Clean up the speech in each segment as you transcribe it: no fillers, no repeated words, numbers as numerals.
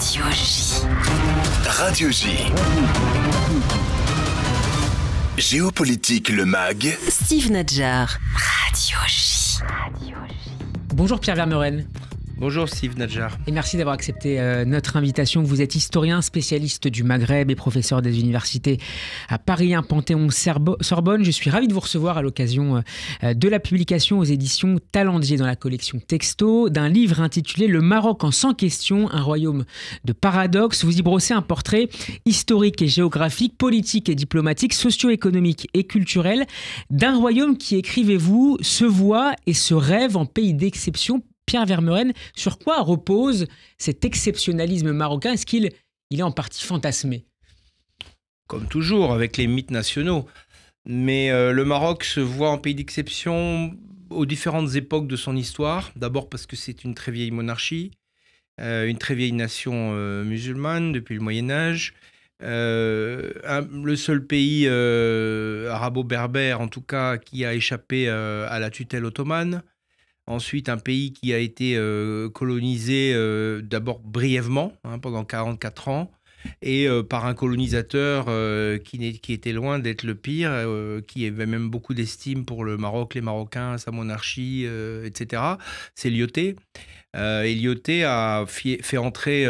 Radio J. Radio J. Géopolitique, le MAG. Steve Nadjar. Radio J. Bonjour Pierre Vermeuren. Bonjour Steve Nadjar. Et merci d'avoir accepté notre invitation. Vous êtes historien, spécialiste du Maghreb et professeur des universités à Paris 1 Panthéon-Sorbonne. Je suis ravi de vous recevoir à l'occasion de la publication aux éditions Talendier dans la collection Texto d'un livre intitulé « Le Maroc en 100 questions, un royaume de paradoxes ». Vous y brossez un portrait historique et géographique, politique et diplomatique, socio-économique et culturel d'un royaume qui, écrivez-vous, se voit et se rêve en pays d'exception. Pierre Vermeuren, sur quoi repose cet exceptionnalisme marocain? Est-ce qu'il est en partie fantasmé? Comme toujours, avec les mythes nationaux. Mais le Maroc se voit en pays d'exception aux différentes époques de son histoire. D'abord parce que c'est une très vieille monarchie, une très vieille nation musulmane depuis le Moyen-Âge. Le seul pays arabo-berbère, en tout cas, qui a échappé à la tutelle ottomane. Ensuite, un pays qui a été colonisé d'abord brièvement, pendant 44 ans, et par un colonisateur qui était loin d'être le pire, qui avait même beaucoup d'estime pour le Maroc, les Marocains, sa monarchie, etc. C'est Lyautey. Et Lyautey a fait entrer,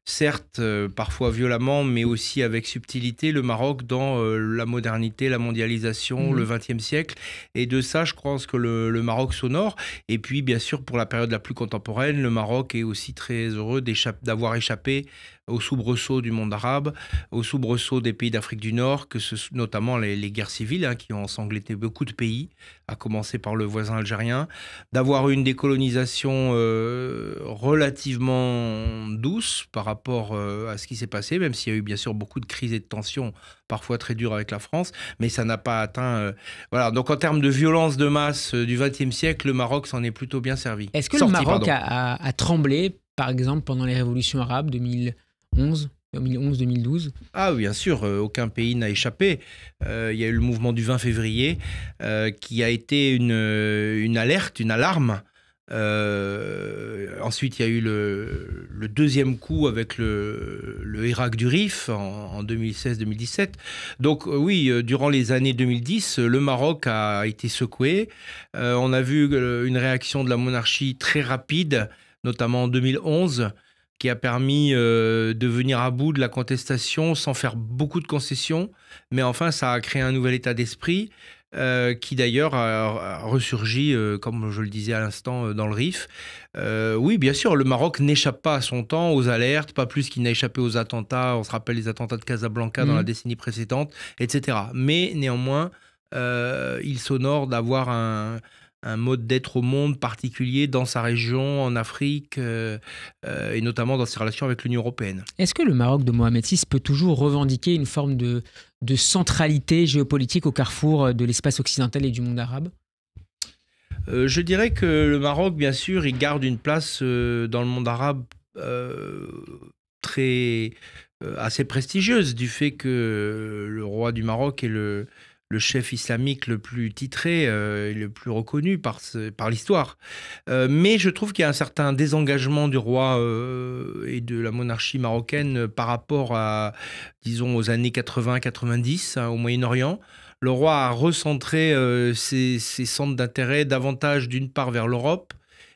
certes, parfois violemment, mais aussi avec subtilité, le Maroc dans la modernité, la mondialisation, le XXe siècle. Et de ça, je pense que le Maroc s'honore. Et puis, bien sûr, pour la période la plus contemporaine, le Maroc est aussi très heureux d'avoir échappé aux soubresauts du monde arabe, aux soubresauts des pays d'Afrique du Nord, notamment les guerres civiles qui ont ensanglanté beaucoup de pays, à commencer par le voisin algérien, d'avoir une décolonisation relativement douce par rapport à ce qui s'est passé, même s'il y a eu bien sûr beaucoup de crises et de tensions, parfois très dures avec la France, mais ça n'a pas atteint... Voilà. Donc en termes de violence de masse du XXe siècle, le Maroc s'en est plutôt bien servi. Est-ce que le Maroc a tremblé, par exemple, pendant les révolutions arabes 2011-2012? Ah oui, bien sûr, aucun pays n'a échappé. Il y a eu le mouvement du 20 février qui a été une alerte, une alarme. Ensuite, il y a eu le deuxième coup avec le Irak du Rif en 2016-2017. Donc oui, durant les années 2010, le Maroc a été secoué. On a vu une réaction de la monarchie très rapide, notamment en 2011, qui a permis de venir à bout de la contestation sans faire beaucoup de concessions. Mais enfin, ça a créé un nouvel état d'esprit qui d'ailleurs a ressurgi, comme je le disais à l'instant, dans le Rif. Oui, bien sûr, le Maroc n'échappe pas à son temps, aux alertes, pas plus qu'il n'a échappé aux attentats. On se rappelle les attentats de Casablanca dans la décennie précédente, etc. Mais néanmoins, il s'honore d'avoir un mode d'être au monde particulier dans sa région, en Afrique, et notamment dans ses relations avec l'Union européenne. Est-ce que le Maroc de Mohamed VI peut toujours revendiquer une forme de centralité géopolitique au carrefour de l'espace occidental et du monde arabe? Je dirais que le Maroc, bien sûr, il garde une place dans le monde arabe assez prestigieuse, du fait que le roi du Maroc est le chef islamique le plus titré et le plus reconnu par l'histoire. Mais je trouve qu'il y a un certain désengagement du roi et de la monarchie marocaine par rapport à, disons, aux années 80-90, au Moyen-Orient. Le roi a recentré ses centres d'intérêt davantage d'une part vers l'Europe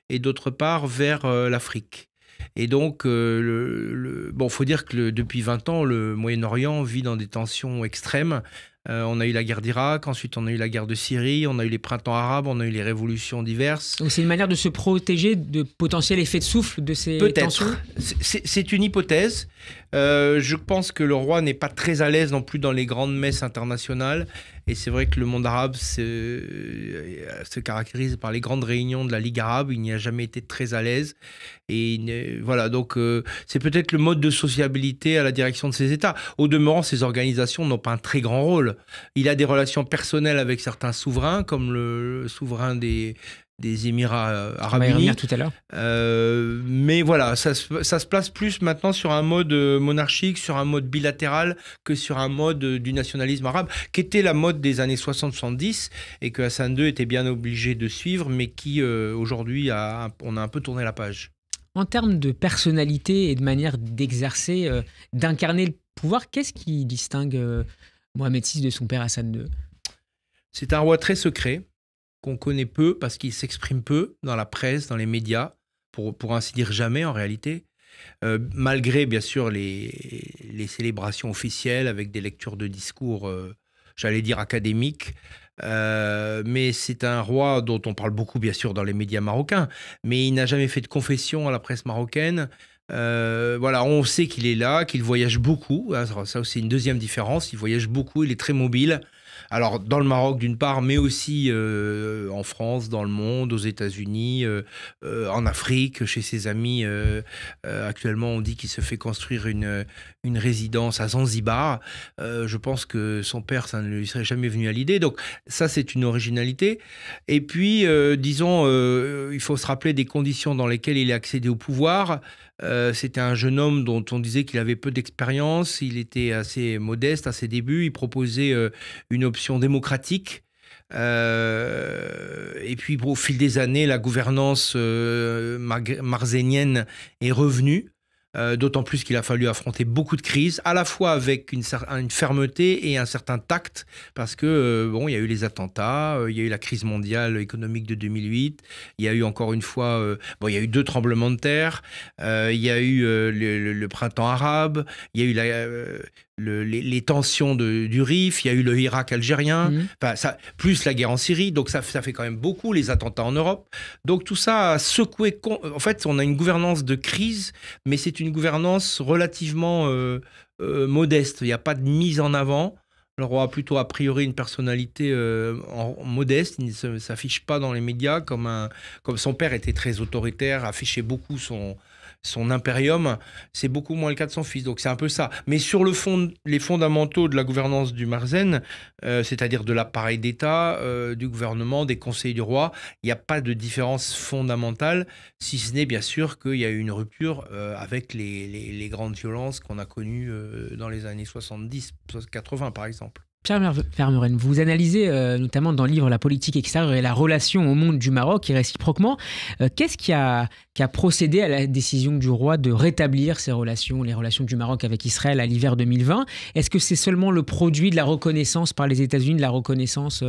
et d'autre part vers l'Afrique. Et donc, faut dire que depuis 20 ans, le Moyen-Orient vit dans des tensions extrêmes. On a eu la guerre d'Irak, ensuite on a eu la guerre de Syrie, on a eu les printemps arabes, on a eu les révolutions diverses. Donc c'est une manière de se protéger de potentiels effets de souffle de ces tensions? Peut-être. C'est une hypothèse. Je pense que le roi n'est pas très à l'aise non plus dans les grandes messes internationales. Et c'est vrai que le monde arabe se caractérise par les grandes réunions de la Ligue arabe. Il n'y a jamais été très à l'aise. Et voilà, donc c'est peut-être le mode de sociabilité à la direction de ces États. Au demeurant, ces organisations n'ont pas un très grand rôle. Il a des relations personnelles avec certains souverains, comme le souverain des Émirats arabes unis. Tout à l'heure. Mais voilà, ça se place plus maintenant sur un mode monarchique, sur un mode bilatéral, que sur un mode du nationalisme arabe, qui était la mode des années 60-70 et que Hassan II était bien obligé de suivre, mais qui aujourd'hui, on a un peu tourné la page. En termes de personnalité et de manière d'exercer, d'incarner le pouvoir, qu'est-ce qui distingue Mohamed VI de son père Hassan II? C'est un roi très secret, qu'on connaît peu parce qu'il s'exprime peu dans la presse, dans les médias, pour ainsi dire jamais en réalité. Malgré bien sûr les célébrations officielles avec des lectures de discours, j'allais dire académiques, mais c'est un roi dont on parle beaucoup bien sûr dans les médias marocains, mais il n'a jamais fait de confession à la presse marocaine. Voilà, on sait qu'il est là, qu'il voyage beaucoup. Ça, c'est une deuxième différence. Il voyage beaucoup, il est très mobile. Alors, dans le Maroc, d'une part, mais aussi en France, dans le monde, aux États-Unis, en Afrique, chez ses amis. Actuellement, on dit qu'il se fait construire une résidence à Zanzibar. Je pense que son père, ça ne lui serait jamais venu à l'idée. Donc, ça, c'est une originalité. Et puis, disons, il faut se rappeler des conditions dans lesquelles il est accédé au pouvoir. C'était un jeune homme dont on disait qu'il avait peu d'expérience, il était assez modeste à ses débuts, il proposait une option démocratique. Et puis au fil des années, la gouvernance marzénienne est revenue. D'autant plus qu'il a fallu affronter beaucoup de crises, à la fois avec une fermeté et un certain tact, parce que bon, il y a eu les attentats, il y a eu la crise mondiale économique de 2008, il y a eu encore une fois, bon, il y a eu 2 tremblements de terre, il y a eu le printemps arabe, il y a eu les tensions du Rif, il y a eu le Irak algérien, enfin, ça, plus la guerre en Syrie, donc ça fait quand même beaucoup, les attentats en Europe. Donc tout ça a secoué. En fait, on a une gouvernance de crise, mais c'est une gouvernance relativement modeste. Il n'y a pas de mise en avant. Le roi a plutôt a priori une personnalité modeste, il ne s'affiche pas dans les médias comme son père était très autoritaire, affichait beaucoup son impérium, c'est beaucoup moins le cas de son fils, donc c'est un peu ça. Mais sur le fond, les fondamentaux de la gouvernance du Marzen, c'est-à-dire de l'appareil d'État, du gouvernement, des conseils du roi, il n'y a pas de différence fondamentale, si ce n'est bien sûr qu'il y a eu une rupture avec les grandes violences qu'on a connues dans les années 70-80 par exemple. Pierre Vermeuren, vous analysez notamment dans le livre La politique extérieure et la relation au monde du Maroc et réciproquement. Qu'est-ce qui a procédé à la décision du roi de rétablir les relations du Maroc avec Israël à l'hiver 2020? Est-ce que c'est seulement le produit de la reconnaissance par les États-Unis, de la reconnaissance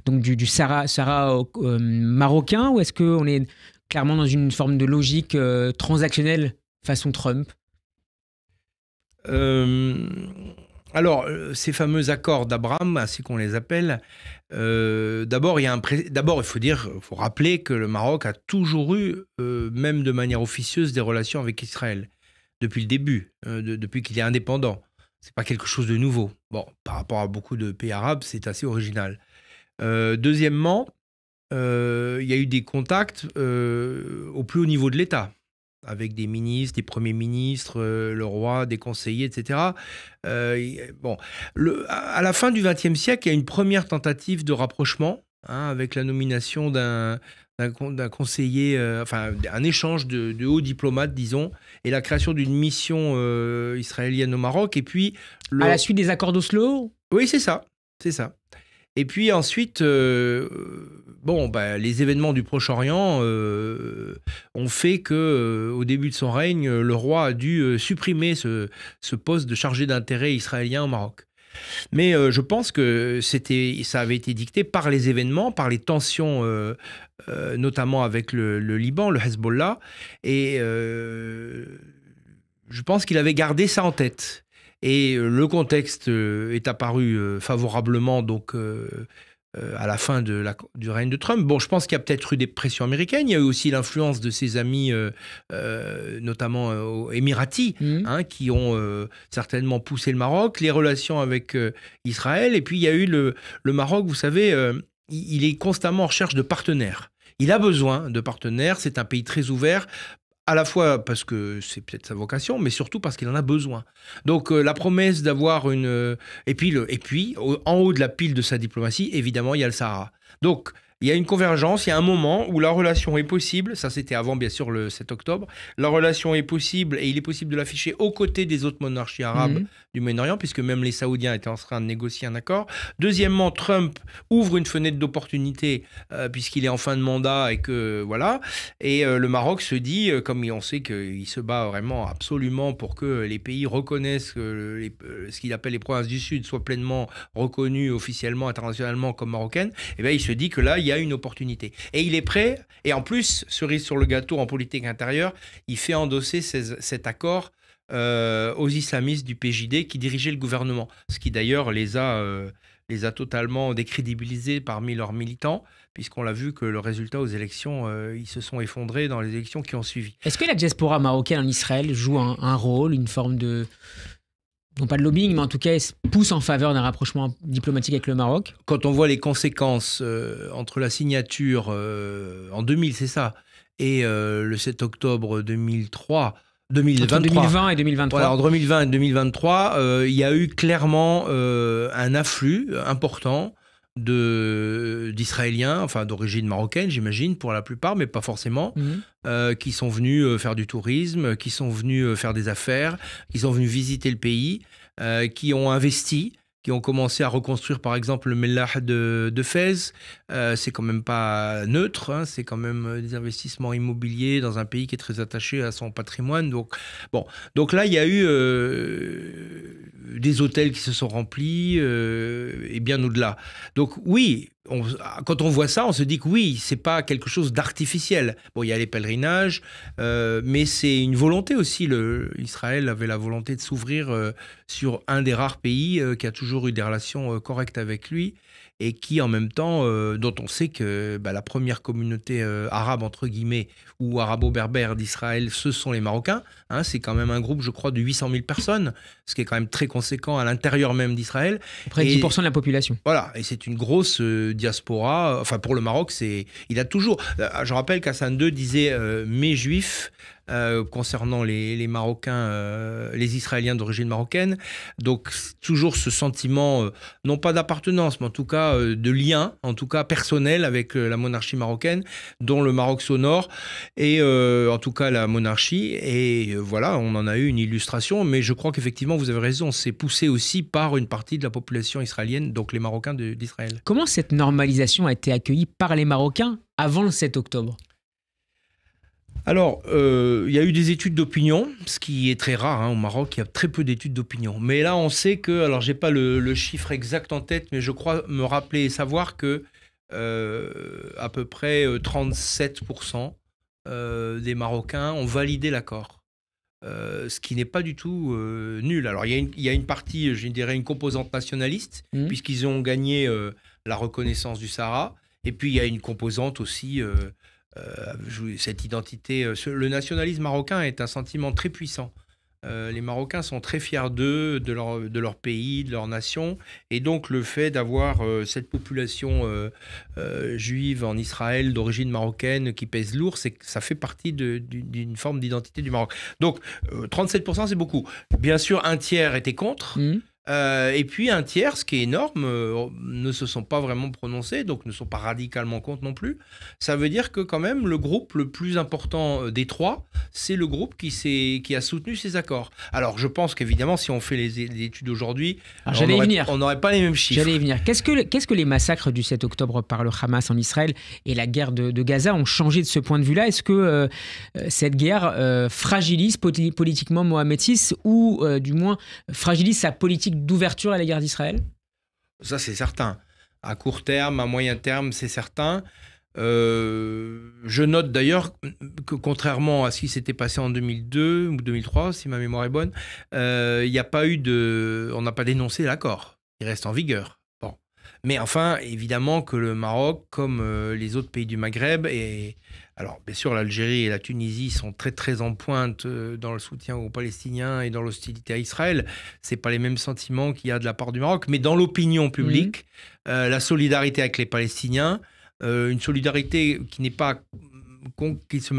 donc du Sahara marocain, ou est-ce qu'on est clairement dans une forme de logique transactionnelle façon Trump? Alors, ces fameux accords d'Abraham, ainsi qu'on les appelle, d'abord, il faut rappeler que le Maroc a toujours eu, même de manière officieuse, des relations avec Israël, depuis le début, depuis qu'il est indépendant. C'est pas quelque chose de nouveau. Bon, par rapport à beaucoup de pays arabes, c'est assez original. Deuxièmement, il y a eu des contacts au plus haut niveau de l'État, avec des ministres, des premiers ministres, le roi, des conseillers, etc. Bon, à la fin du XXe siècle, il y a une première tentative de rapprochement, avec la nomination d'un conseiller, enfin un échange de hauts diplomates, disons, et la création d'une mission israélienne au Maroc. Et puis à la suite des accords d'Oslo? Oui, c'est ça. Et puis ensuite, les événements du Proche-Orient ont fait que, au début de son règne, le roi a dû supprimer ce poste de chargé d'intérêt israélien au Maroc. Mais je pense que ça avait été dicté par les événements, par les tensions, notamment avec le Liban, le Hezbollah, et je pense qu'il avait gardé ça en tête. Et le contexte est apparu favorablement donc, à la fin du règne de Trump. Bon, je pense qu'il y a peut-être eu des pressions américaines. Il y a eu aussi l'influence de ses amis, notamment émiratis, qui ont certainement poussé le Maroc, les relations avec Israël. Et puis, il y a eu le Maroc, vous savez, il est constamment en recherche de partenaires. Il a besoin de partenaires. C'est un pays très ouvert, à la fois parce que c'est peut-être sa vocation, mais surtout parce qu'il en a besoin. Donc la promesse d'avoir et puis en haut de la pile de sa diplomatie, évidemment, il y a le Sahara. Donc Il y a une convergence, il y a un moment où la relation est possible, ça c'était avant bien sûr le 7 octobre, la relation est possible et il est possible de l'afficher aux côtés des autres monarchies arabes du Moyen-Orient, puisque même les Saoudiens étaient en train de négocier un accord. Deuxièmement, Trump ouvre une fenêtre d'opportunité puisqu'il est en fin de mandat et que voilà. Et le Maroc se dit, comme on sait qu'il se bat vraiment absolument pour que les pays reconnaissent ce qu'il appelle les provinces du Sud soient pleinement reconnues officiellement, internationalement comme marocaines, et bien il se dit que là, il y a une opportunité. Et il est prêt, et en plus, cerise sur le gâteau en politique intérieure, il fait endosser cet accord aux islamistes du PJD qui dirigeaient le gouvernement, ce qui d'ailleurs les a totalement décrédibilisés parmi leurs militants, puisqu'on l'a vu que le résultat aux élections, ils se sont effondrés dans les élections qui ont suivi. Est-ce que la diaspora marocaine en Israël joue un rôle, une forme de... non pas de lobbying, mais en tout cas, pousse en faveur d'un rapprochement diplomatique avec le Maroc? Quand on voit les conséquences entre la signature en 2000, c'est ça, et le 7 octobre 2023... Entre 2020 et 2023. Voilà, entre 2020 et 2023, il y a eu clairement un afflux important d'Israéliens, enfin d'origine marocaine, j'imagine, pour la plupart, mais pas forcément, qui sont venus faire du tourisme, qui sont venus faire des affaires, qui sont venus visiter le pays, qui ont investi, qui ont commencé à reconstruire par exemple le Mellah de Fès. C'est quand même pas neutre, hein, c'est quand même des investissements immobiliers dans un pays qui est très attaché à son patrimoine. Donc là, il y a eu des hôtels qui se sont remplis et bien au-delà. Donc oui, quand on voit ça, on se dit que oui, c'est pas quelque chose d'artificiel. Bon, il y a les pèlerinages, mais c'est une volonté aussi. Israël avait la volonté de s'ouvrir sur un des rares pays qui a toujours eu des relations correctes avec lui et qui, en même temps, dont on sait que la première communauté arabe, entre guillemets, ou arabo-berbère d'Israël, ce sont les Marocains. Hein, c'est quand même un groupe, je crois, de 800 000 personnes, ce qui est quand même très conséquent à l'intérieur même d'Israël. Près de 10% de la population. Voilà, et c'est une grosse diaspora. Enfin, pour le Maroc, il a toujours... Je rappelle qu'Hassan II disait « mes juifs », concernant les Marocains, les Israéliens d'origine marocaine. Donc, toujours ce sentiment, non pas d'appartenance, mais en tout cas de lien, en tout cas personnel avec la monarchie marocaine, dont le Maroc s'honore, et en tout cas la monarchie. Et voilà, on en a eu une illustration, mais je crois qu'effectivement, vous avez raison, c'est poussé aussi par une partie de la population israélienne, donc les Marocains d'Israël. Comment cette normalisation a été accueillie par les Marocains avant le 7 octobre ? Alors, il y a eu des études d'opinion, ce qui est très rare, hein, au Maroc, il y a très peu d'études d'opinion. Mais là, on sait que, alors j'ai pas le chiffre exact en tête, mais je crois me rappeler et savoir que à peu près 37% des Marocains ont validé l'accord. Ce qui n'est pas du tout nul. Alors, il y a une partie, je dirais, une composante nationaliste, puisqu'ils ont gagné la reconnaissance du Sahara. Et puis, il y a une composante aussi... cette identité, le nationalisme marocain est un sentiment très puissant. Les Marocains sont très fiers d'eux, de leur pays, de leur nation, et donc le fait d'avoir cette population juive en Israël d'origine marocaine qui pèse lourd, ça fait partie d'une forme d'identité du Maroc. Donc 37%, c'est beaucoup. Bien sûr, un tiers était contre. Et puis un tiers, ce qui est énorme, ne se sont pas vraiment prononcés, donc ne sont pas radicalement contre non plus. Ça veut dire que quand même le groupe le plus important des trois, c'est le groupe qui a soutenu ces accords. Alors je pense qu'évidemment, si on fait les études aujourd'hui, on n'aurait pas les mêmes chiffres. J'allais y venir. Qu'est-ce que les massacres du 7 octobre par le Hamas en Israël et la guerre de Gaza ont changé de ce point de vue-là? Est-ce que cette guerre fragilise politiquement Mohamed VI ou du moins fragilise sa politique d'ouverture à l'égard d'Israël? Ça, c'est certain. À court terme, à moyen terme, c'est certain. Je note d'ailleurs que contrairement à ce qui s'était passé en 2002 ou 2003, si ma mémoire est bonne, il n'y a pas eu on n'a pas dénoncé l'accord. Il reste en vigueur. Bon. Mais enfin, évidemment que le Maroc, comme les autres pays du Maghreb, alors bien sûr l'Algérie et la Tunisie sont très très en pointe dans le soutien aux Palestiniens et dans l'hostilité à Israël. C'est pas les mêmes sentiments qu'il y a de la part du Maroc, mais dans l'opinion publique, la solidarité avec les Palestiniens, une solidarité qui se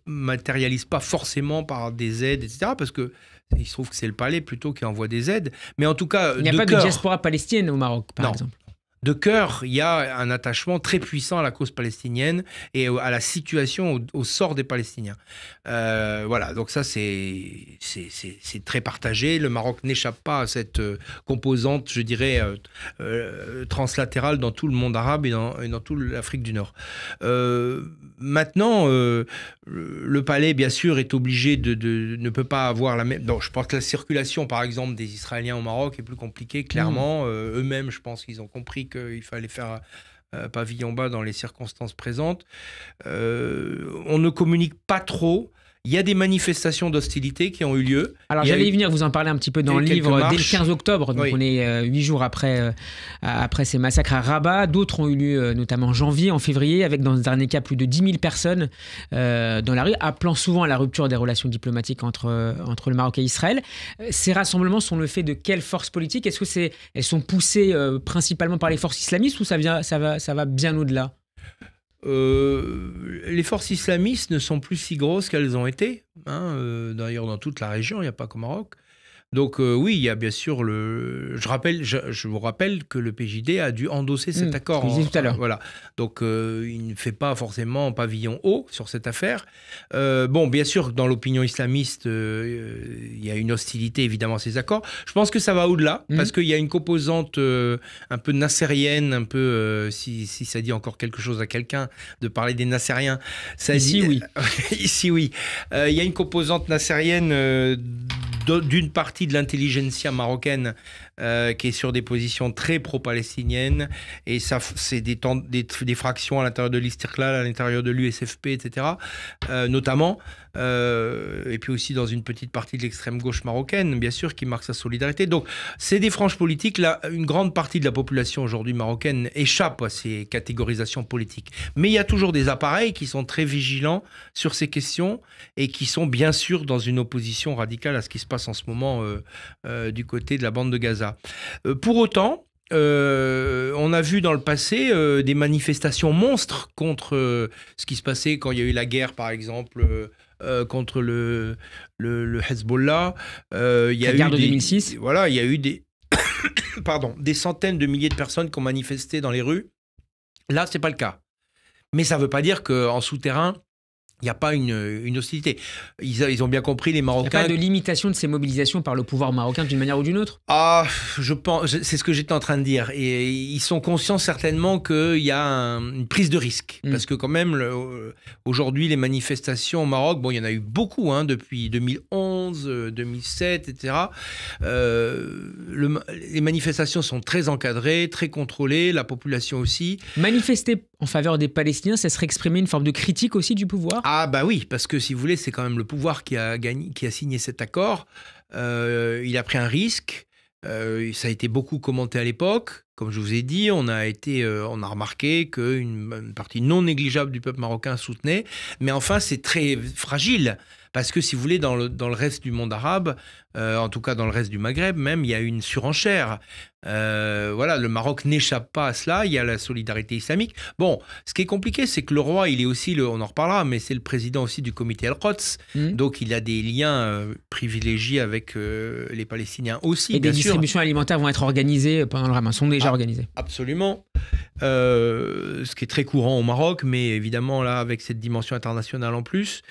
matérialise pas forcément par des aides, etc. Parce que il se trouve que c'est le palais plutôt qui envoie des aides. Mais en tout cas, il n'y a pas de diaspora palestinienne au Maroc, par exemple. de cœur, il y a un attachement très puissant à la cause palestinienne et à la situation, au sort des Palestiniens. Voilà, donc ça, c'est très partagé. Le Maroc n'échappe pas à cette composante, je dirais, translatérale dans tout le monde arabe et dans toute l'Afrique du Nord. Maintenant, le palais, bien sûr, est obligé ne peut pas avoir la même... Donc, je pense que la circulation, par exemple, des Israéliens au Maroc est plus compliquée, clairement. Eux-mêmes, je pense qu'ils ont compris qu'il fallait faire pavillon bas dans les circonstances présentes. On ne communique pas trop. Il y a des manifestations d'hostilité qui ont eu lieu. Alors j'allais y venir, vous en parlez un petit peu dans le livre, dès le 15 octobre, donc on est 8 jours après ces massacres à Rabat. D'autres ont eu lieu notamment en janvier, en février, avec dans ce dernier cas plus de 10 000 personnes dans la rue, appelant souvent à la rupture des relations diplomatiques entre le Maroc et Israël. Ces rassemblements sont le fait de quelles forces politiques? Est-ce que elles sont poussées principalement par les forces islamistes ou ça va bien au-delà? Les forces islamistes ne sont plus si grosses qu'elles ont été, hein, d'ailleurs dans toute la région, il n'y a pas qu'au Maroc. Donc oui, il y a bien sûr je vous rappelle que le PJD a dû endosser cet accord. Je disais tout à l'heure. Voilà. Donc il ne fait pas forcément pavillon haut sur cette affaire. Bon, bien sûr, dans l'opinion islamiste, il y a une hostilité évidemment à ces accords. Je pense que ça va au-delà, parce qu'il y a une composante un peu nassérienne, un peu, si ça dit encore quelque chose à quelqu'un, de parler des nassériens. Oui. Ici, oui. Il y a une composante nassérienne d'une partie de l'intelligentsia marocaine qui est sur des positions très pro-palestiniennes, et ça, c'est des fractions à l'intérieur de l'Istiqlal, à l'intérieur de l'USFP, etc. Notamment, et puis aussi dans une petite partie de l'extrême gauche marocaine, bien sûr, qui marque sa solidarité. Donc, c'est des franges politiques. Là, une grande partie de la population aujourd'hui marocaine échappe à ces catégorisations politiques. Mais il y a toujours des appareils qui sont très vigilants sur ces questions et qui sont bien sûr dans une opposition radicale à ce qui se passe en ce moment du côté de la bande de Gaza. Pour autant, on a vu dans le passé des manifestations monstres contre ce qui se passait quand il y a eu la guerre, par exemple, contre le Hezbollah. Il y a la guerre de 2006. Voilà, il y a eu des centaines de milliers de personnes qui ont manifesté dans les rues. Là, c'est pas le cas. Mais ça ne veut pas dire qu'en souterrain, il n'y a pas une hostilité. Ils ont bien compris, les Marocains... Il n'y a pas de limitation de ces mobilisations par le pouvoir marocain d'une manière ou d'une autre? Je pense, c'est ce que j'étais en train de dire. Et ils sont conscients certainement qu'il y a une prise de risque. Parce que quand même, aujourd'hui, les manifestations au Maroc, bon, il y en a eu beaucoup depuis 2011, 2007, etc. Les manifestations sont très encadrées, très contrôlées, la population aussi. Manifester en faveur des Palestiniens, ça serait exprimer une forme de critique aussi du pouvoir? Ah bah oui, parce que si vous voulez, c'est quand même le pouvoir qui a signé cet accord. Il a pris un risque. Ça a été beaucoup commenté à l'époque. Comme je vous ai dit, on a remarqué qu'une partie non négligeable du peuple marocain soutenait. Mais enfin, c'est très fragile. Parce que si vous voulez, dans le reste du monde arabe, en tout cas dans le reste du Maghreb même, il y a une surenchère. Voilà, le Maroc n'échappe pas à cela, il y a la solidarité islamique. Bon, ce qui est compliqué, c'est que le roi, il est aussi, on en reparlera, mais c'est le président aussi du comité Al-Quds, donc il a des liens privilégiés avec les Palestiniens aussi. Et des distributions alimentaires vont être organisées pendant le Ramadan, sont déjà organisées. Absolument. Ce qui est très courant au Maroc, mais évidemment là, avec cette dimension internationale en plus.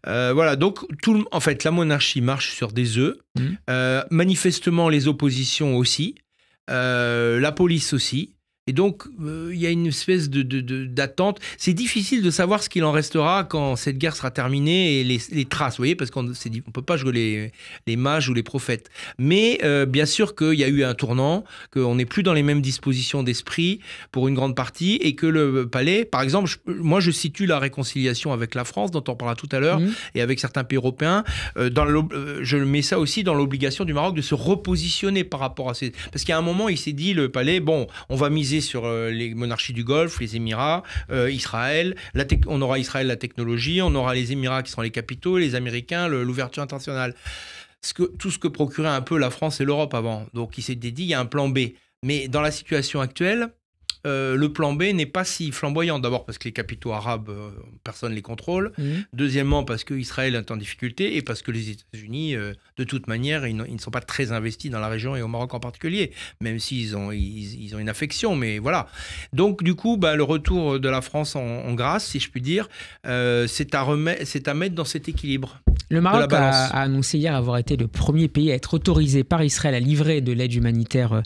Voilà, donc en fait, la monarchie marche sur des œufs. Manifestement, les oppositions aussi. La police aussi. Et donc, il y a une espèce d'attente. C'est difficile de savoir ce qu'il en restera quand cette guerre sera terminée et les traces, vous voyez, parce qu'on ne peut pas jouer les mages ou les prophètes. Mais bien sûr qu'il y a eu un tournant, qu'on n'est plus dans les mêmes dispositions d'esprit pour une grande partie, et que le palais, par exemple, moi je situe la réconciliation avec la France, dont on parlera tout à l'heure, et avec certains pays européens. Je mets ça aussi dans l'obligation du Maroc de se repositionner par rapport à ces... Parce qu'à un moment, il s'est dit, le palais, bon, on va miser sur les monarchies du Golfe, les Émirats, Israël. On aura Israël, la technologie, on aura les Émirats qui seront les capitaux, les Américains, l'ouverture internationale. Tout ce que procurait un peu la France et l'Europe avant. Donc il s'est dit, il y a un plan B. Mais dans la situation actuelle, le plan B n'est pas si flamboyant. D'abord parce que les capitaux arabes, personne ne les contrôle. Deuxièmement, parce qu'Israël est en difficulté et parce que les États-Unis, de toute manière, ils ne sont pas très investis dans la région et au Maroc en particulier, même s'ils ont une affection, mais voilà. Donc, du coup, le retour de la France en grâce, si je puis dire, c'est à mettre dans cet équilibre. Le Maroc a annoncé hier avoir été le premier pays à être autorisé par Israël à livrer de l'aide humanitaire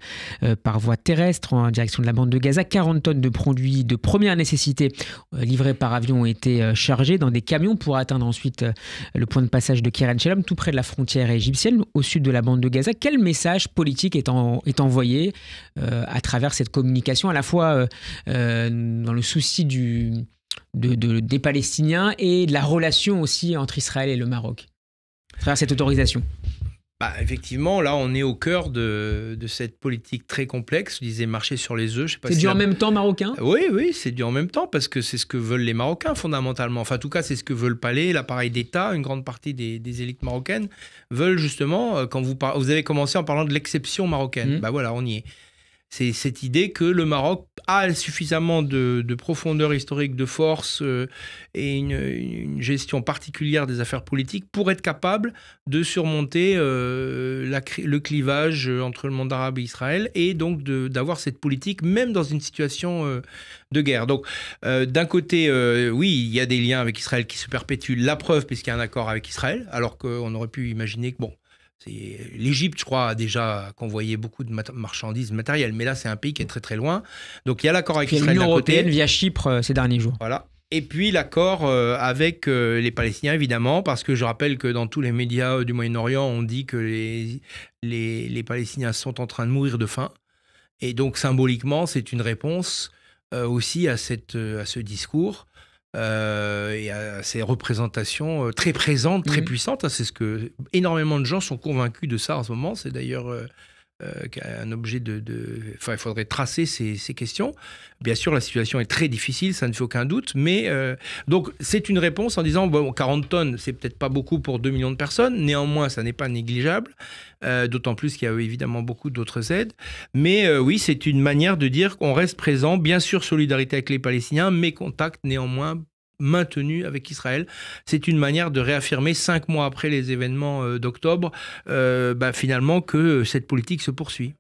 par voie terrestre en direction de la bande de Gaza. 40 tonnes de produits de première nécessité livrés par avion ont été chargés dans des camions pour atteindre ensuite le point de passage de Kerem Shalom, tout près de la frontière égyptienne, au sud de la bande de Gaza. Quel message politique est envoyé à travers cette communication, à la fois dans le souci des Palestiniens et de la relation aussi entre Israël et le Maroc, à travers cette autorisation? Effectivement, là, on est au cœur de cette politique très complexe. Je disais marcher sur les œufs. C'est du en même temps marocain ? Oui, c'est du en même temps parce que c'est ce que veulent les Marocains fondamentalement. Enfin, en tout cas, c'est ce que veut le palais, l'appareil d'État. Une grande partie des élites marocaines veulent justement, quand vous avez commencé en parlant de l'exception marocaine. Voilà, on y est. C'est cette idée que le Maroc a suffisamment de profondeur historique, de force et une gestion particulière des affaires politiques pour être capable de surmonter le clivage entre le monde arabe et Israël et donc d'avoir cette politique même dans une situation de guerre. Donc d'un côté, oui, il y a des liens avec Israël qui se perpétuent. La preuve, puisqu'il y a un accord avec Israël, alors qu'on aurait pu imaginer que, l'Égypte, je crois, a déjà convoyé beaucoup de marchandises matérielles. Mais là, c'est un pays qui est très très loin. Donc il y a l'accord avec Israël d'un côté. L'Union européenne via Chypre ces derniers jours. Voilà. Et puis l'accord avec les Palestiniens, évidemment, parce que je rappelle que dans tous les médias du Moyen-Orient, on dit que les Palestiniens sont en train de mourir de faim. Et donc symboliquement, c'est une réponse aussi à ce discours. Et à ces représentations très présentes, très puissantes. C'est ce que énormément de gens sont convaincus de ça en ce moment. C'est d'ailleurs un objet Enfin, il faudrait tracer ces questions. Bien sûr, la situation est très difficile, ça ne fait aucun doute. Mais donc, c'est une réponse en disant 40 tonnes, c'est peut-être pas beaucoup pour 2 millions de personnes. Néanmoins, ça n'est pas négligeable. D'autant plus qu'il y a évidemment beaucoup d'autres aides. Mais oui, c'est une manière de dire qu'on reste présent. Bien sûr, solidarité avec les Palestiniens, mais contact néanmoins maintenu avec Israël. C'est une manière de réaffirmer 5 mois après les événements d'octobre, finalement, que cette politique se poursuit.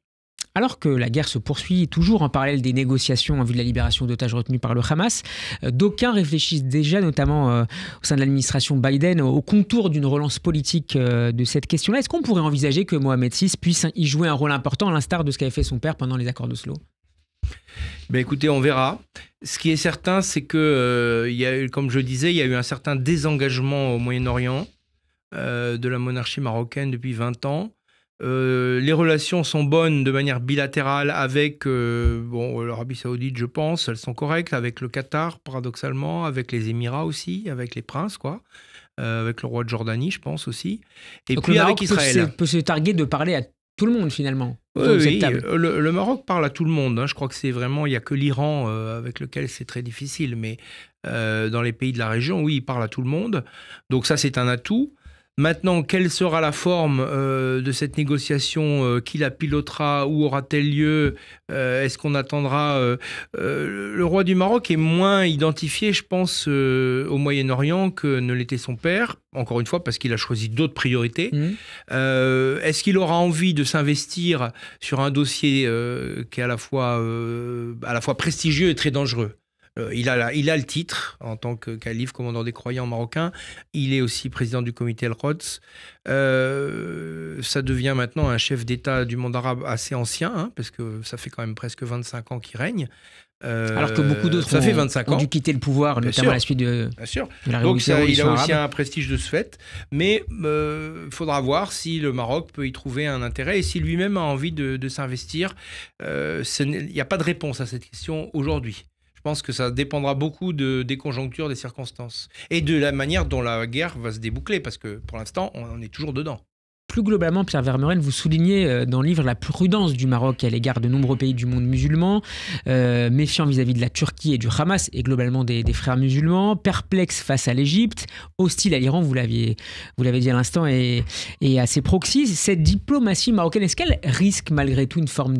Alors que la guerre se poursuit toujours en parallèle des négociations en vue de la libération d'otages retenus par le Hamas, d'aucuns réfléchissent déjà, notamment au sein de l'administration Biden, au contour d'une relance politique de cette question-là. Est-ce qu'on pourrait envisager que Mohamed VI puisse y jouer un rôle important, à l'instar de ce qu'avait fait son père pendant les accords d'Oslo ? Écoutez, on verra. Ce qui est certain, c'est que, comme je disais, il y a eu un certain désengagement au Moyen-Orient de la monarchie marocaine depuis 20 ans. Les relations sont bonnes de manière bilatérale avec l'Arabie Saoudite, je pense, elles sont correctes, avec le Qatar, paradoxalement, avec les Émirats aussi, avec les princes, avec le roi de Jordanie, je pense aussi. Et donc puis avec Israël. Peut se targuer de parler à tout le monde, finalement. Oui, le Maroc parle à tout le monde. Je crois que c'est vraiment, il n'y a que l'Iran avec lequel c'est très difficile. Mais dans les pays de la région, oui, il parle à tout le monde. Donc ça, c'est un atout. Maintenant, quelle sera la forme de cette négociation? Qui la pilotera? Où aura-t-elle lieu? Est-ce qu'on attendra le roi du Maroc est moins identifié, je pense, au Moyen-Orient que ne l'était son père. Encore une fois, parce qu'il a choisi d'autres priorités. Est-ce qu'il aura envie de s'investir sur un dossier qui est à la fois prestigieux et très dangereux? Il a le titre en tant que calife, commandant des croyants marocains. Il est aussi président du comité El-Quds. Ça devient maintenant un chef d'État du monde arabe assez ancien, parce que ça fait quand même presque 25 ans qu'il règne. Alors que beaucoup d'autres ont dû quitter le pouvoir, notamment à la suite de la révolution arabe. Donc il a aussi un prestige de ce fait. Mais il faudra voir si le Maroc peut y trouver un intérêt et si lui-même a envie de s'investir. Il n'y a pas de réponse à cette question aujourd'hui. Je pense que ça dépendra beaucoup des conjonctures, des circonstances et de la manière dont la guerre va se déboucler, parce que pour l'instant, on est toujours dedans. plus globalement, Pierre Vermeuren, vous soulignez dans le livre la prudence du Maroc à l'égard de nombreux pays du monde musulman, méfiant vis-à-vis de la Turquie et du Hamas et globalement des frères musulmans, perplexe face à l'Égypte, hostile à l'Iran, vous l'avez dit à l'instant, et à ses proxys. Cette diplomatie marocaine, est-ce qu'elle risque malgré tout une forme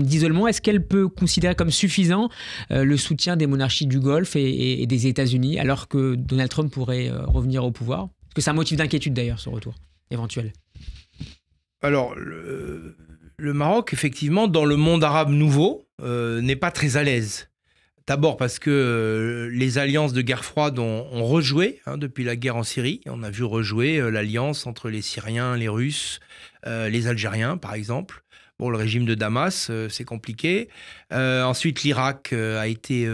d'isolement? Est-ce qu'elle peut considérer comme suffisant le soutien des monarchies du Golfe et des États-Unis alors que Donald Trump pourrait revenir au pouvoir? Est-ce que c'est un motif d'inquiétude d'ailleurs, ce retour éventuel? Alors, le Maroc, effectivement, dans le monde arabe nouveau, n'est pas très à l'aise. D'abord parce que les alliances de guerre froide ont rejoué depuis la guerre en Syrie. On a vu rejouer l'alliance entre les Syriens, les Russes, les Algériens, par exemple. Bon, le régime de Damas, c'est compliqué. Ensuite, l'Irak a été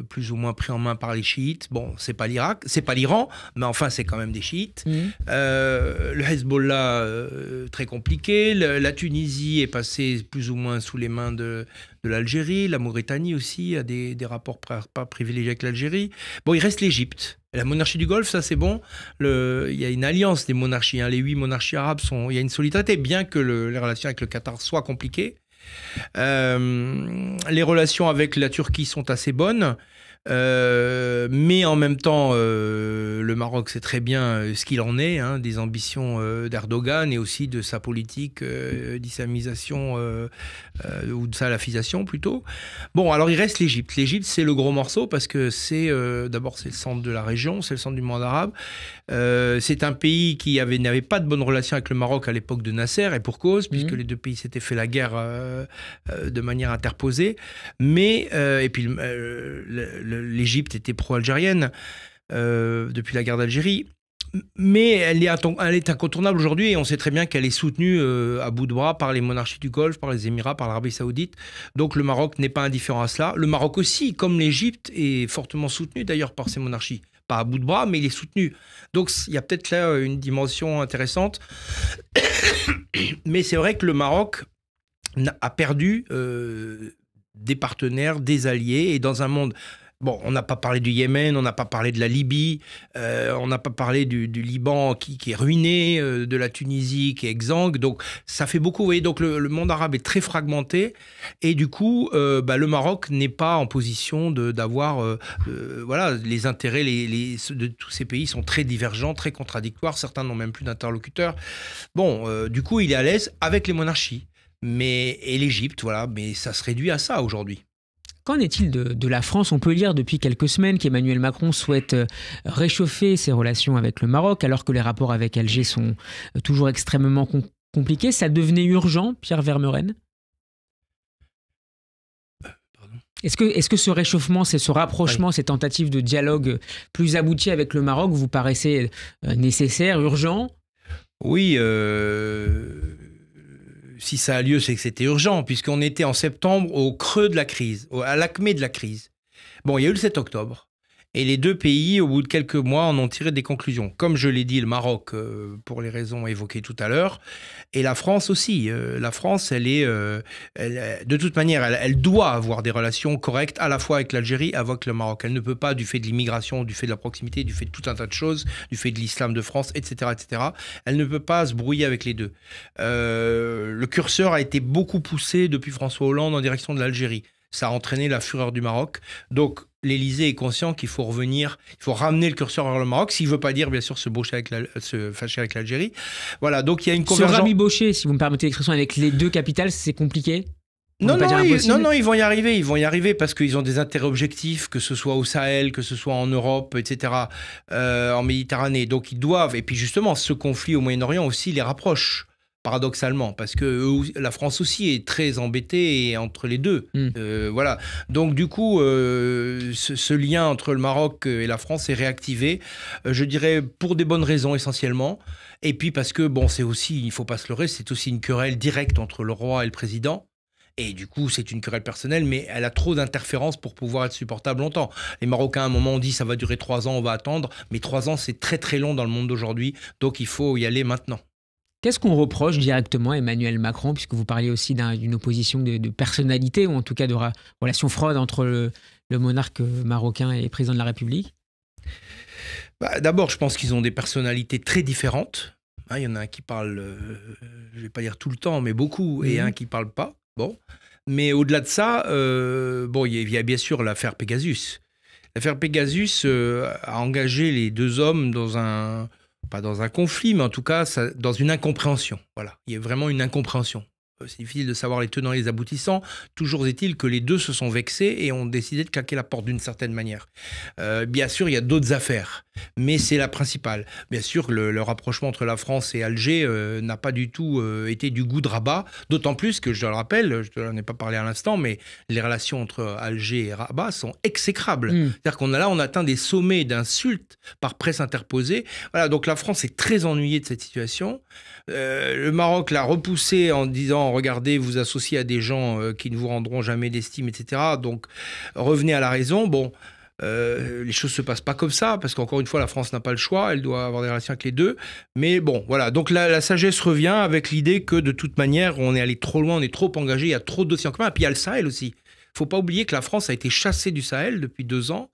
plus ou moins pris en main par les chiites. Bon, c'est pas l'Irak, c'est pas l'Iran, mais enfin, c'est quand même des chiites. Le Hezbollah, très compliqué. La Tunisie est passée plus ou moins sous les mains de l'Algérie. La Mauritanie aussi a des rapports pas privilégiés avec l'Algérie. Bon, il reste l'Égypte. La monarchie du Golfe, ça c'est bon. Il y a une alliance des monarchies. Les 8 monarchies arabes, il y a une solidarité, bien que les relations avec le Qatar soient compliquées. Les relations avec la Turquie sont assez bonnes. Mais en même temps, le Maroc sait très bien ce qu'il en est, des ambitions d'Erdogan et aussi de sa politique d'islamisation ou de salafisation plutôt. Bon, alors il reste l'Égypte. L'Égypte, c'est le gros morceau parce que d'abord c'est le centre de la région, c'est le centre du monde arabe. C'est un pays qui n'avait pas de bonnes relations avec le Maroc à l'époque de Nasser, et pour cause, puisque les deux pays s'étaient fait la guerre de manière interposée. Mais, et puis l'Égypte était pro-algérienne depuis la guerre d'Algérie. Mais elle est incontournable aujourd'hui et on sait très bien qu'elle est soutenue à bout de bras par les monarchies du Golfe, par les Émirats, par l'Arabie Saoudite. Donc le Maroc n'est pas indifférent à cela. Le Maroc aussi, comme l'Égypte, est fortement soutenu d'ailleurs par ces monarchies. Pas à bout de bras, mais il est soutenu. Donc il y a peut-être là une dimension intéressante. Mais c'est vrai que le Maroc a perdu des partenaires, des alliés, et dans un monde... Bon, on n'a pas parlé du Yémen, on n'a pas parlé de la Libye, on n'a pas parlé du Liban qui est ruiné, de la Tunisie qui est exsangue, donc ça fait beaucoup. Vous voyez, donc le monde arabe est très fragmenté, et du coup, le Maroc n'est pas en position d'avoir... voilà, les intérêts de tous ces pays sont très divergents, très contradictoires, certains n'ont même plus d'interlocuteurs. Bon, du coup, il est à l'aise avec les monarchies, et l'Égypte, voilà, mais ça se réduit à ça aujourd'hui. Qu'en est-il de la France? On peut lire depuis quelques semaines qu'Emmanuel Macron souhaite réchauffer ses relations avec le Maroc, alors que les rapports avec Alger sont toujours extrêmement compliqués. Ça devenait urgent, Pierre Vermeuren? Est-ce que ce réchauffement, ce rapprochement, ces tentatives de dialogue plus abouties avec le Maroc vous paraissaient nécessaires, urgents? Oui, si ça a lieu, c'est que c'était urgent, puisqu'on était en septembre au creux de la crise, à l'acmé de la crise. Bon, il y a eu le 7 octobre, et les deux pays, au bout de quelques mois, en ont tiré des conclusions. Comme je l'ai dit, le Maroc, pour les raisons évoquées tout à l'heure, et la France aussi. La France, de toute manière, elle doit avoir des relations correctes, à la fois avec l'Algérie, avec le Maroc. Elle ne peut pas, du fait de l'immigration, du fait de la proximité, du fait de tout un tas de choses, du fait de l'islam de France, etc., etc., elle ne peut pas se brouiller avec les deux. Le curseur a été beaucoup poussé depuis François Hollande en direction de l'Algérie. Ça a entraîné la fureur du Maroc. Donc, l'Élysée est conscient qu'il faut revenir, il faut ramener le curseur vers le Maroc, s'il ne veut pas dire, bien sûr, se fâcher avec l'Algérie. Voilà, donc il y a une convergence. Se rabibocher, si vous me permettez l'expression, avec les deux capitales, c'est compliqué? Non, ils vont y arriver parce qu'ils ont des intérêts objectifs, que ce soit au Sahel, que ce soit en Europe, etc., en Méditerranée. Donc, ils doivent, et puis justement, ce conflit au Moyen-Orient aussi les rapproche. Paradoxalement, parce que la France aussi est très embêtée entre les deux. Voilà. Donc du coup, ce lien entre le Maroc et la France est réactivé, je dirais pour des bonnes raisons essentiellement. Et puis parce que, bon, c'est aussi, il ne faut pas se leurrer, c'est aussi une querelle directe entre le roi et le président. Et du coup, c'est une querelle personnelle, mais elle a trop d'interférences pour pouvoir être supportable longtemps. Les Marocains, à un moment, ont dit ça va durer 3 ans, on va attendre. Mais 3 ans, c'est très très long dans le monde d'aujourd'hui. Donc il faut y aller maintenant. Qu'est-ce qu'on reproche directement à Emmanuel Macron, puisque vous parliez aussi d'une opposition de personnalité, ou en tout cas de relation froide entre le monarque marocain et le président de la République? D'abord, je pense qu'ils ont des personnalités très différentes. Hein, il y en a un qui parle, je ne vais pas dire tout le temps, mais beaucoup, et un qui ne parle pas. Bon. Mais au-delà de ça, il y a bien sûr l'affaire Pegasus. L'affaire Pegasus a engagé les deux hommes pas dans un conflit, mais en tout cas dans une incompréhension. Voilà, il y a vraiment une incompréhension. C'est difficile de savoir les tenants et les aboutissants. Toujours est-il que les deux se sont vexés et ont décidé de claquer la porte d'une certaine manière. Bien sûr, il y a d'autres affaires, mais c'est la principale. Bien sûr, le rapprochement entre la France et Alger n'a pas du tout été du goût de Rabat, d'autant plus que, je le rappelle, je ne t'en ai pas parlé à l'instant, mais les relations entre Alger et Rabat sont exécrables. C'est-à-dire on atteint des sommets d'insultes par presse interposée. Voilà, donc la France est très ennuyée de cette situation. Le Maroc l'a repoussé en disant « Regardez, vous associez à des gens qui ne vous rendront jamais d'estime, etc. Donc, revenez à la raison. » Bon, les choses ne se passent pas comme ça, parce qu'encore une fois, la France n'a pas le choix. Elle doit avoir des relations avec les deux. Mais bon, voilà. Donc, la sagesse revient avec l'idée que, de toute manière, on est allé trop loin, on est trop engagé, il y a trop de dossiers en commun. Et puis, il y a le Sahel aussi. Il ne faut pas oublier que la France a été chassée du Sahel depuis 2 ans.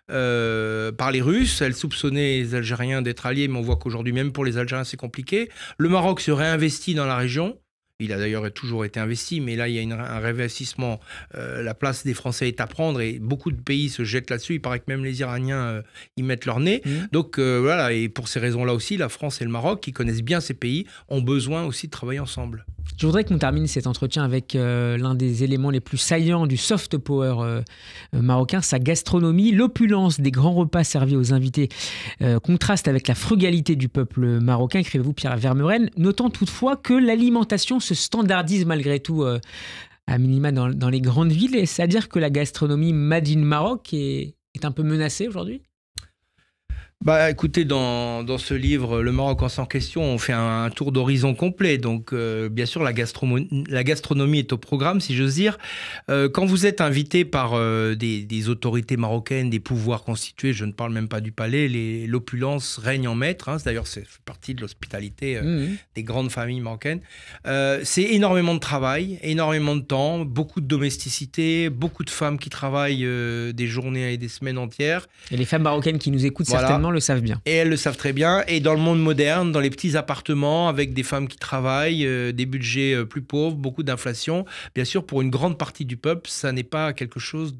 Par les Russes, elle soupçonnait les Algériens d'être alliés, mais on voit qu'aujourd'hui, même pour les Algériens, c'est compliqué. Le Maroc se réinvestit dans la région. Il a d'ailleurs toujours été investi, mais là, il y a un réinvestissement. La place des Français est à prendre et beaucoup de pays se jettent là-dessus. Il paraît que même les Iraniens y mettent leur nez. Donc voilà, et pour ces raisons-là aussi, la France et le Maroc, qui connaissent bien ces pays, ont besoin aussi de travailler ensemble. Je voudrais qu'on termine cet entretien avec l'un des éléments les plus saillants du soft power marocain, sa gastronomie. L'opulence des grands repas servis aux invités contraste avec la frugalité du peuple marocain, écrivez-vous Pierre Vermeuren, notant toutefois que l'alimentation se standardise malgré tout à minima dans les grandes villes. Et c'est-à-dire que la gastronomie Made in Maroc est un peu menacée aujourd'hui ? Bah, écoutez, dans ce livre, Le Maroc en 100 questions, on fait un tour d'horizon complet. Donc, bien sûr, la gastronomie est au programme, si j'ose dire. Quand vous êtes invité par des autorités marocaines, des pouvoirs constitués, je ne parle même pas du palais, l'opulence règne en maître. Hein, d'ailleurs, c'est partie de l'hospitalité des grandes familles marocaines. C'est énormément de travail, énormément de temps, beaucoup de domesticité, beaucoup de femmes qui travaillent des journées et des semaines entières. Et les femmes marocaines qui nous écoutent certainement le savent bien. Et elles le savent très bien. Et dans le monde moderne, dans les petits appartements, avec des femmes qui travaillent, des budgets plus pauvres, beaucoup d'inflation, bien sûr, pour une grande partie du peuple, ça n'est pas quelque chose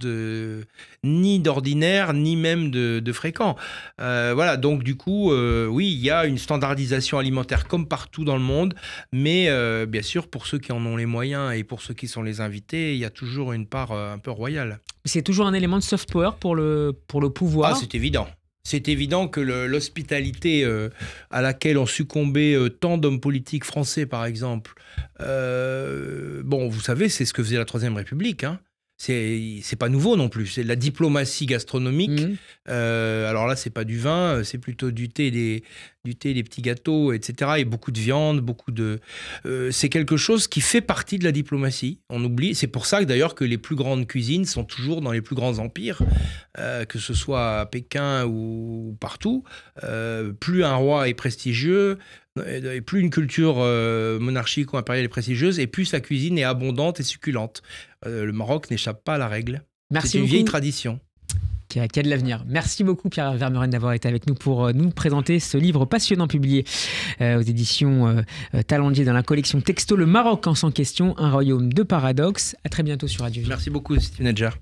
ni d'ordinaire, ni même de fréquent. Voilà, donc du coup, oui, il y a une standardisation alimentaire comme partout dans le monde, mais bien sûr, pour ceux qui en ont les moyens et pour ceux qui sont les invités, il y a toujours une part un peu royale. C'est toujours un élément de soft power pour le pouvoir. Ah, c'est évident. C'est évident que l'hospitalité à laquelle ont succombé tant d'hommes politiques français, par exemple, bon, vous savez, c'est ce que faisait la Troisième République, hein. C'est pas nouveau non plus, c'est de la diplomatie gastronomique. Alors là, c'est pas du vin, c'est plutôt du thé, des petits gâteaux, etc. Et beaucoup de viande, c'est quelque chose qui fait partie de la diplomatie. On oublie. C'est pour ça que d'ailleurs que les plus grandes cuisines sont toujours dans les plus grands empires, que ce soit à Pékin ou partout. Plus un roi est prestigieux, et plus une culture monarchique ou impériale est prestigieuse, et plus sa cuisine est abondante et succulente. Le Maroc n'échappe pas à la règle. C'est une vieille tradition. Qui a de l'avenir. Merci beaucoup Pierre Vermeuren d'avoir été avec nous pour nous présenter ce livre passionnant publié aux éditions Talendier dans la collection Texto, Le Maroc en 100 questions, un royaume de paradoxes. À très bientôt sur Radio J. Merci beaucoup Steve Nedjar.